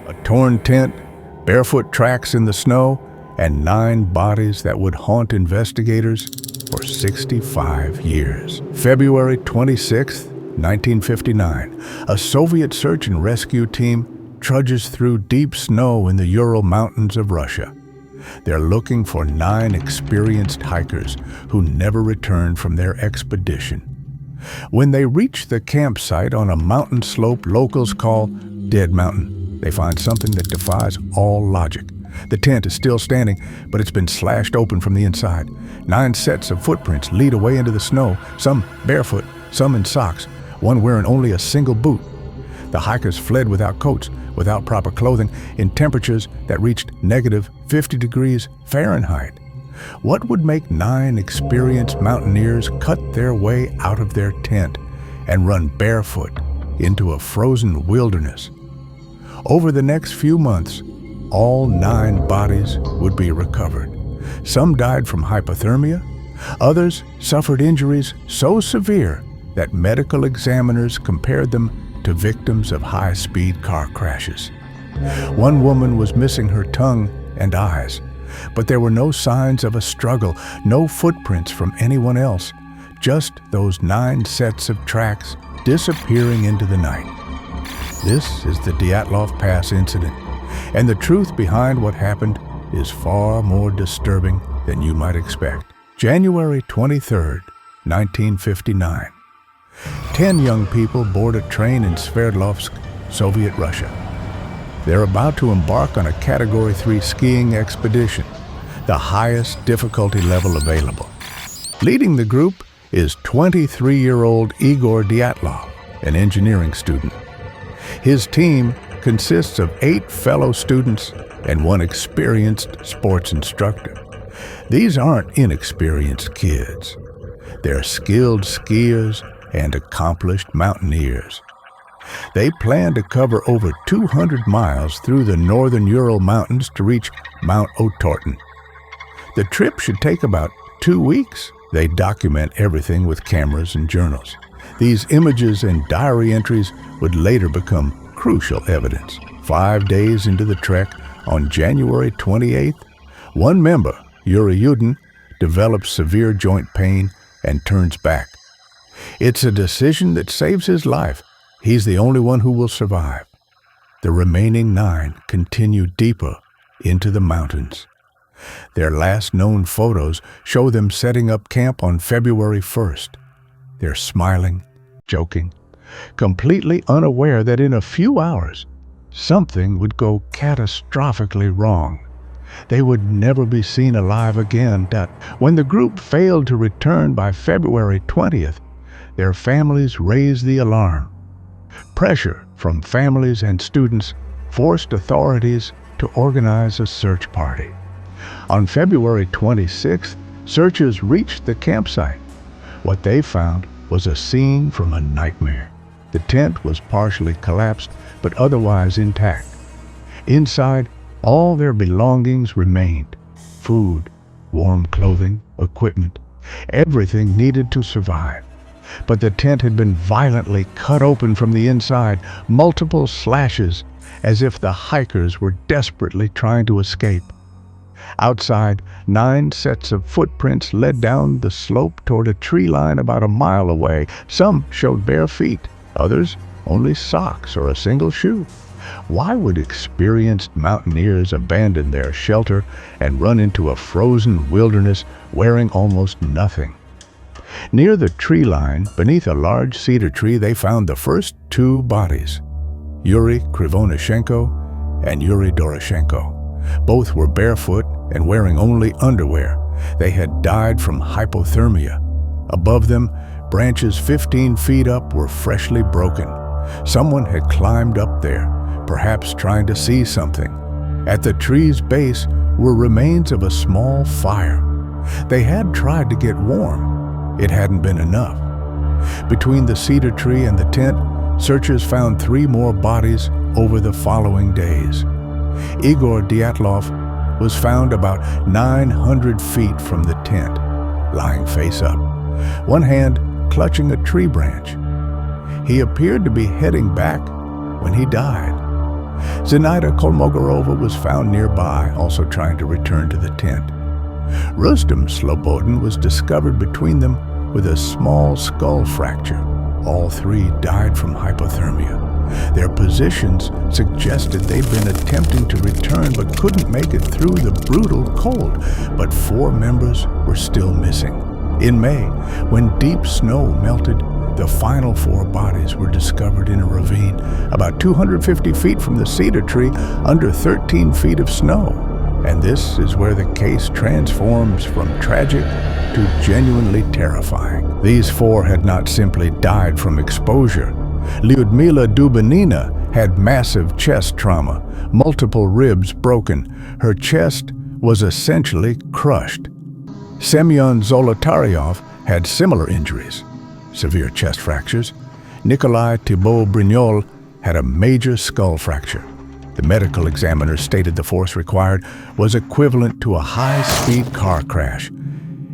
A torn tent, barefoot tracks in the snow, and 9 bodies that would haunt investigators for 65 years. February 26, 1959, a Soviet search and rescue team trudges through deep snow in the Ural Mountains of Russia. They're looking for 9 experienced hikers who never returned from their expedition. When they reach the campsite on a mountain slope locals call Dead Mountain, they find something that defies all logic. The tent is still standing, but it's been slashed open from the inside. 9 sets of footprints lead away into the snow, some barefoot, some in socks, one wearing only a single boot. The hikers fled without coats, without proper clothing, in temperatures that reached -50 degrees Fahrenheit. What would make 9 experienced mountaineers cut their way out of their tent and run barefoot into a frozen wilderness? Over the next few months, all 9 bodies would be recovered. Some died from hypothermia. Others suffered injuries so severe that medical examiners compared them to victims of high-speed car crashes. One woman was missing her tongue and eyes, but there were no signs of a struggle, no footprints from anyone else, just those 9 sets of tracks disappearing into the night. This is the Dyatlov Pass incident, and the truth behind what happened is far more disturbing than you might expect. January 23, 1959. 10 young people board a train in Sverdlovsk, Soviet Russia. They're about to embark on a Category 3 skiing expedition, the highest difficulty level available. Leading the group is 23-year-old Igor Dyatlov, an engineering student. His team consists of 8 fellow students and 1 experienced sports instructor. These aren't inexperienced kids. They're skilled skiers and accomplished mountaineers. They plan to cover over 200 miles through the northern Ural Mountains to reach Mount Otorten. The trip should take about 2 weeks. They document everything with cameras and journals. These images and diary entries would later become crucial evidence. 5 days into the trek, on January 28th, one member, Yuri Yudin, develops severe joint pain and turns back. It's a decision that saves his life. He's the only one who will survive. The remaining 9 continue deeper into the mountains. Their last known photos show them setting up camp on February 1st. They're smiling, joking, completely unaware that in a few hours, something would go catastrophically wrong. They would never be seen alive again. When the group failed to return by February 20th, their families raised the alarm. Pressure from families and students forced authorities to organize a search party. On February 26th, searchers reached the campsite. What they found was a scene from a nightmare. The tent was partially collapsed, but otherwise intact. Inside, all their belongings remained: food, warm clothing, equipment, everything needed to survive. But the tent had been violently cut open from the inside, multiple slashes, as if the hikers were desperately trying to escape. Outside, 9 sets of footprints led down the slope toward a tree line about a mile away. Some showed bare feet, others only socks or a single shoe. Why would experienced mountaineers abandon their shelter and run into a frozen wilderness wearing almost nothing? Near the tree line, beneath a large cedar tree, they found the first 2 bodies, Yuri Krivonishenko and Yuri Doroshenko. Both were barefoot and wearing only underwear. They had died from hypothermia. Above them, branches 15 feet up were freshly broken. Someone had climbed up there, perhaps trying to see something. At the tree's base were remains of a small fire. They had tried to get warm. It hadn't been enough. Between the cedar tree and the tent, searchers found 3 more bodies over the following days. Igor Dyatlov was found about 900 feet from the tent, lying face up, one hand clutching a tree branch. He appeared to be heading back when he died. Zenaida Kolmogorova was found nearby, also trying to return to the tent. Rustem Slobodin was discovered between them with a small skull fracture. All three died from hypothermia. Their positions suggested they'd been attempting to return but couldn't make it through the brutal cold, but 4 members were still missing. In May, when deep snow melted, the final 4 bodies were discovered in a ravine about 250 feet from the cedar tree under 13 feet of snow. And this is where the case transforms from tragic to genuinely terrifying. These 4 had not simply died from exposure. Lyudmila Dubinina had massive chest trauma, multiple ribs broken. Her chest was essentially crushed. Semyon Zolotaryov had similar injuries, severe chest fractures. Nikolai Thibault-Brignol had a major skull fracture. The medical examiner stated the force required was equivalent to a high-speed car crash.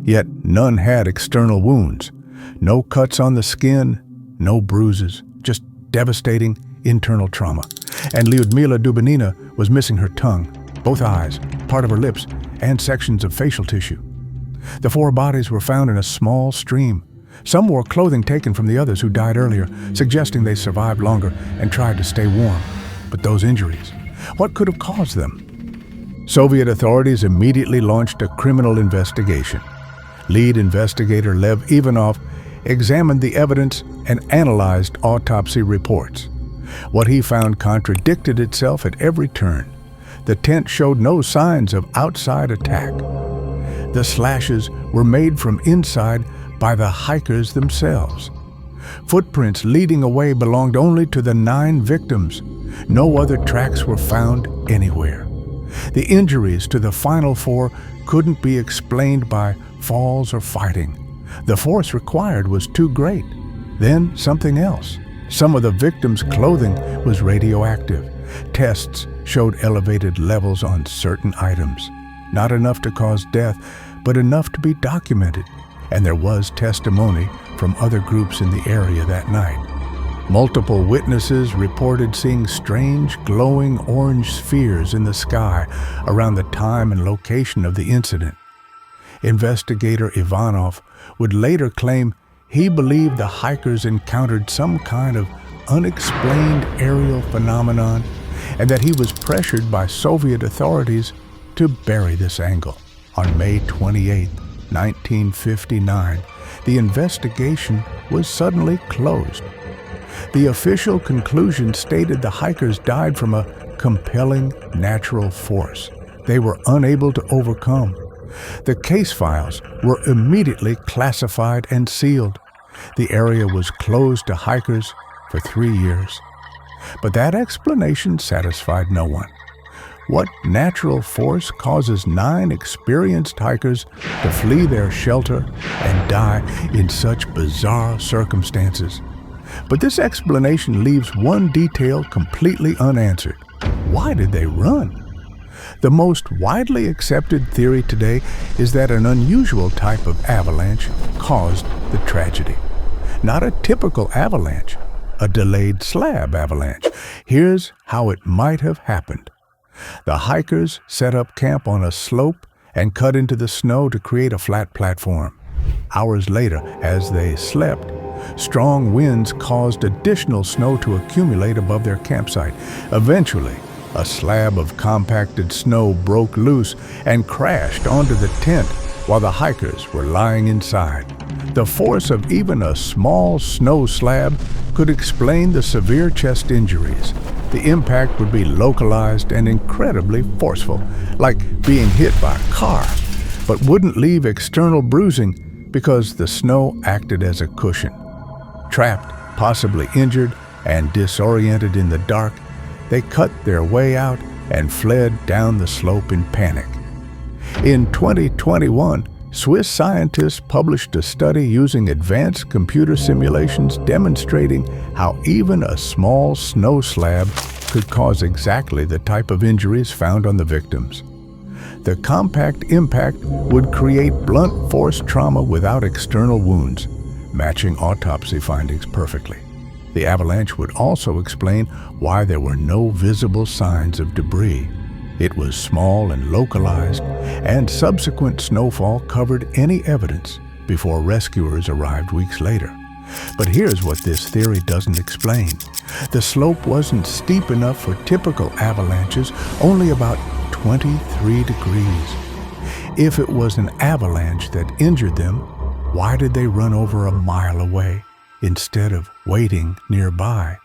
Yet none had external wounds. No cuts on the skin, no bruises, just devastating internal trauma. And Lyudmila Dubinina was missing her tongue, both eyes, part of her lips, and sections of facial tissue. The 4 bodies were found in a small stream. Some wore clothing taken from the others who died earlier, suggesting they survived longer and tried to stay warm. But those injuries, what could have caused them? Soviet authorities immediately launched a criminal investigation. Lead investigator Lev Ivanov examined the evidence and analyzed autopsy reports. What he found contradicted itself at every turn. The tent showed no signs of outside attack. The slashes were made from inside by the hikers themselves. Footprints leading away belonged only to the 9 victims. No other tracks were found anywhere. The injuries to the final 4 couldn't be explained by falls or fighting. The force required was too great. Then something else. Some of the victims' clothing was radioactive. Tests showed elevated levels on certain items. Not enough to cause death, but enough to be documented. And there was testimony from other groups in the area that night. Multiple witnesses reported seeing strange, glowing orange spheres in the sky around the time and location of the incident. Investigator Ivanov would later claim he believed the hikers encountered some kind of unexplained aerial phenomenon and that he was pressured by Soviet authorities to bury this angle. On May 28, 1959, the investigation was suddenly closed. The official conclusion stated the hikers died from a compelling natural force they were unable to overcome. The case files were immediately classified and sealed. The area was closed to hikers for 3 years. But that explanation satisfied no one. What natural force causes 9 experienced hikers to flee their shelter and die in such bizarre circumstances? But this explanation leaves one detail completely unanswered. Why did they run? The most widely accepted theory today is that an unusual type of avalanche caused the tragedy. Not a typical avalanche, a delayed slab avalanche. Here's how it might have happened. The hikers set up camp on a slope and cut into the snow to create a flat platform. Hours later, as they slept, strong winds caused additional snow to accumulate above their campsite. Eventually, a slab of compacted snow broke loose and crashed onto the tent while the hikers were lying inside. The force of even a small snow slab could explain the severe chest injuries. The impact would be localized and incredibly forceful, like being hit by a car, but wouldn't leave external bruising because the snow acted as a cushion. Trapped, possibly injured, and disoriented in the dark, they cut their way out and fled down the slope in panic. In 2021, Swiss scientists published a study using advanced computer simulations demonstrating how even a small snow slab could cause exactly the type of injuries found on the victims. The compact impact would create blunt force trauma without external wounds, matching autopsy findings perfectly. The avalanche would also explain why there were no visible signs of debris. It was small and localized, and subsequent snowfall covered any evidence before rescuers arrived weeks later. But here's what this theory doesn't explain. The slope wasn't steep enough for typical avalanches, only about 23 degrees. If it was an avalanche that injured them, why did they run over a mile away instead of waiting nearby?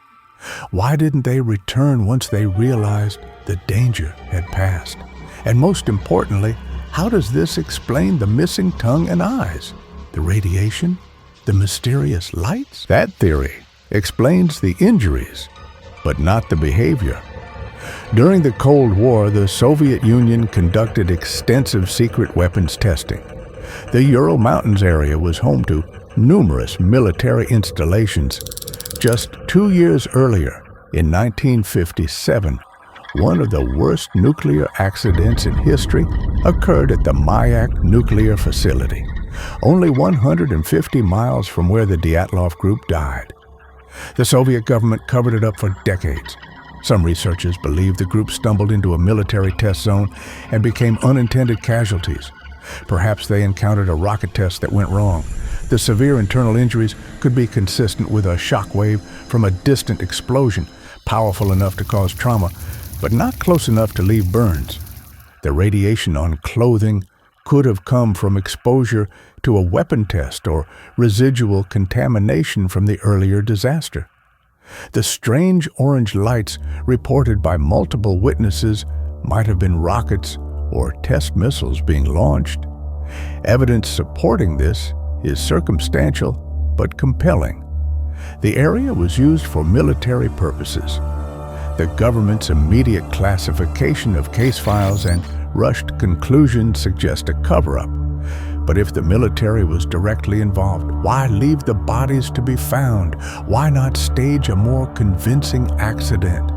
Why didn't they return once they realized the danger had passed? And most importantly, how does this explain the missing tongue and eyes? The radiation? The mysterious lights? That theory explains the injuries, but not the behavior. During the Cold War, the Soviet Union conducted extensive secret weapons testing. The Ural Mountains area was home to numerous military installations. Just 2 years earlier, in 1957, one of the worst nuclear accidents in history occurred at the Mayak nuclear facility, only 150 miles from where the Dyatlov group died. The Soviet government covered it up for decades. Some researchers believe the group stumbled into a military test zone and became unintended casualties. Perhaps they encountered a rocket test that went wrong. The severe internal injuries could be consistent with a shock wave from a distant explosion, powerful enough to cause trauma, but not close enough to leave burns. The radiation on clothing could have come from exposure to a weapon test or residual contamination from the earlier disaster. The strange orange lights reported by multiple witnesses might have been rockets or test missiles being launched. Evidence supporting this is circumstantial but compelling. The area was used for military purposes. The government's immediate classification of case files and rushed conclusions suggest a cover-up. But if the military was directly involved, why leave the bodies to be found? Why not stage a more convincing accident?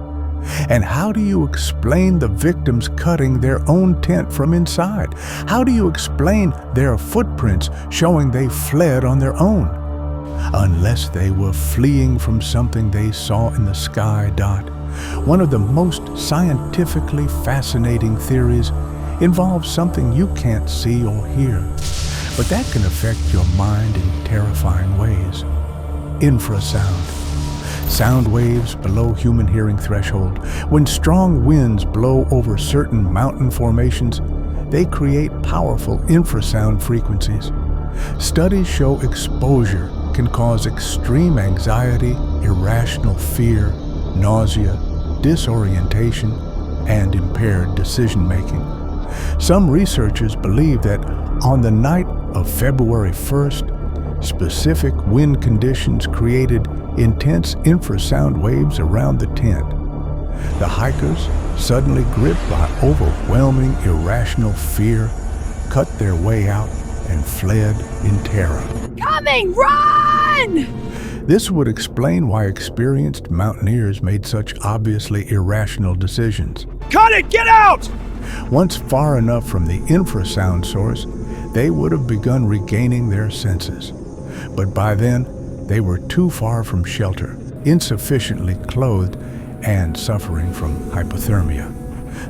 And how do you explain the victims cutting their own tent from inside? How do you explain their footprints showing they fled on their own? Unless they were fleeing from something they saw in the sky. One of the most scientifically fascinating theories involves something you can't see or hear, but that can affect your mind in terrifying ways. Infrasound. Sound waves below human hearing threshold. When strong winds blow over certain mountain formations, they create powerful infrasound frequencies. Studies show exposure can cause extreme anxiety, irrational fear, nausea, disorientation, and impaired decision-making. Some researchers believe that on the night of February 1st, specific wind conditions created intense infrasound waves around the tent. The hikers, suddenly gripped by overwhelming irrational fear, cut their way out and fled in terror. Coming! Run! This would explain why experienced mountaineers made such obviously irrational decisions. Cut it! Get out! Once far enough from the infrasound source, they would have begun regaining their senses. But by then, they were too far from shelter, insufficiently clothed, and suffering from hypothermia.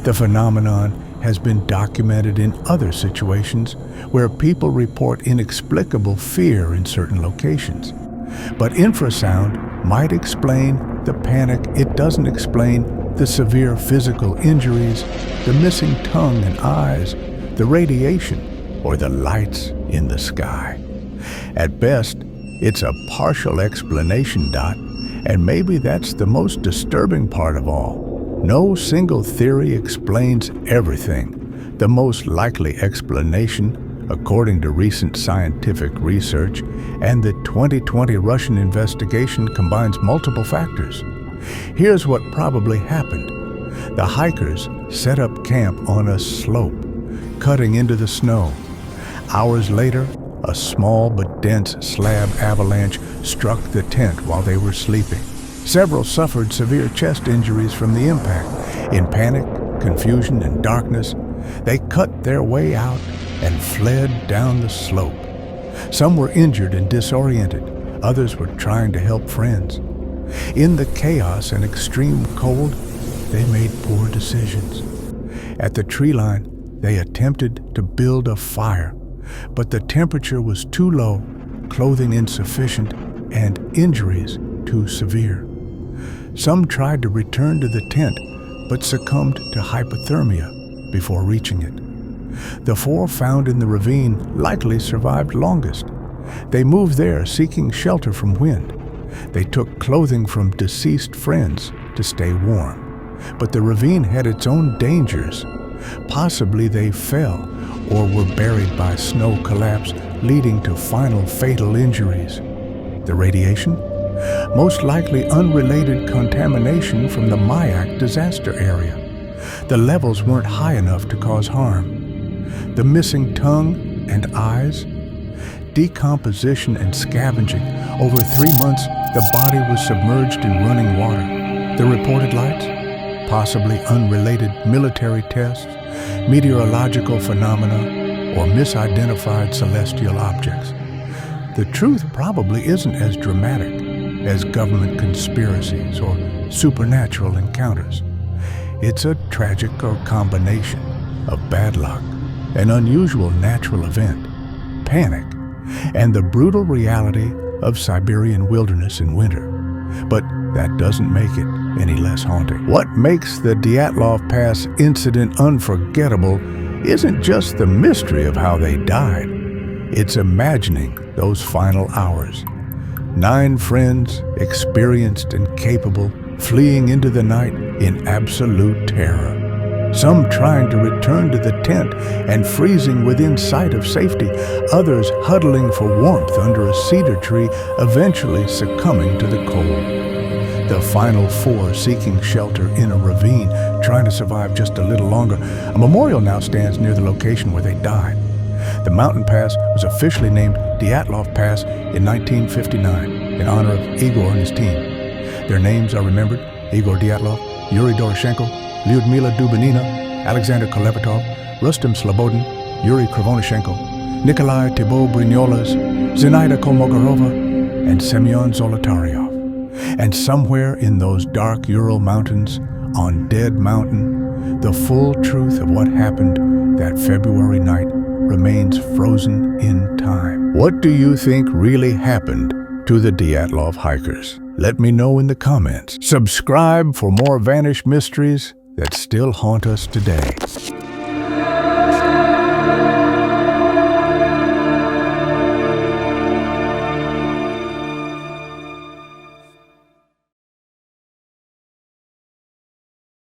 The phenomenon has been documented in other situations where people report inexplicable fear in certain locations. But infrasound might explain the panic. It doesn't explain the severe physical injuries, the missing tongue and eyes, the radiation, or the lights in the sky. At best, it's a partial explanation, and maybe that's the most disturbing part of all. No single theory explains everything. The most likely explanation, according to recent scientific research, and the 2020 Russian investigation combines multiple factors. Here's what probably happened. The hikers set up camp on a slope, cutting into the snow. Hours later, a small but dense slab avalanche struck the tent while they were sleeping. Several suffered severe chest injuries from the impact. In panic, confusion, and darkness, they cut their way out and fled down the slope. Some were injured and disoriented. Others were trying to help friends. In the chaos and extreme cold, they made poor decisions. At the tree line, they attempted to build a fire, but the temperature was too low, clothing insufficient, and injuries too severe. Some tried to return to the tent, but succumbed to hypothermia before reaching it. The 4 found in the ravine likely survived longest. They moved there seeking shelter from wind. They took clothing from deceased friends to stay warm. But the ravine had its own dangers. Possibly they fell or were buried by snow collapse, leading to final fatal injuries. The radiation? Most likely unrelated contamination from the Mayak disaster area. The levels weren't high enough to cause harm. The missing tongue and eyes? Decomposition and scavenging. Over 3 months, the body was submerged in running water. The reported lights? Possibly unrelated military tests, meteorological phenomena, or misidentified celestial objects. The truth probably isn't as dramatic as government conspiracies or supernatural encounters. It's a tragic or combination of bad luck, an unusual natural event, panic, and the brutal reality of Siberian wilderness in winter. But that doesn't make it any less haunting. What makes the Dyatlov Pass incident unforgettable isn't just the mystery of how they died. It's imagining those final hours. 9 friends, experienced and capable, fleeing into the night in absolute terror. Some trying to return to the tent and freezing within sight of safety, others huddling for warmth under a cedar tree, eventually succumbing to the cold. The final 4 seeking shelter in a ravine, trying to survive just a little longer. A memorial now stands near the location where they died. The mountain pass was officially named Dyatlov Pass in 1959 in honor of Igor and his team. Their names are remembered: Igor Dyatlov, Yuri Doroshenko, Lyudmila Dubinina, Alexander Kolevatov, Rustem Slobodin, Yuri Krivonyshenko, Nikolai Thibault Brignolas, Zinaida Kolmogorova, and Semyon Zolotaryov. And somewhere in those dark Ural Mountains, on Dead Mountain, the full truth of what happened that February night remains frozen in time. What do you think really happened to the Dyatlov hikers? Let me know in the comments. Subscribe for more vanished mysteries that still haunt us today.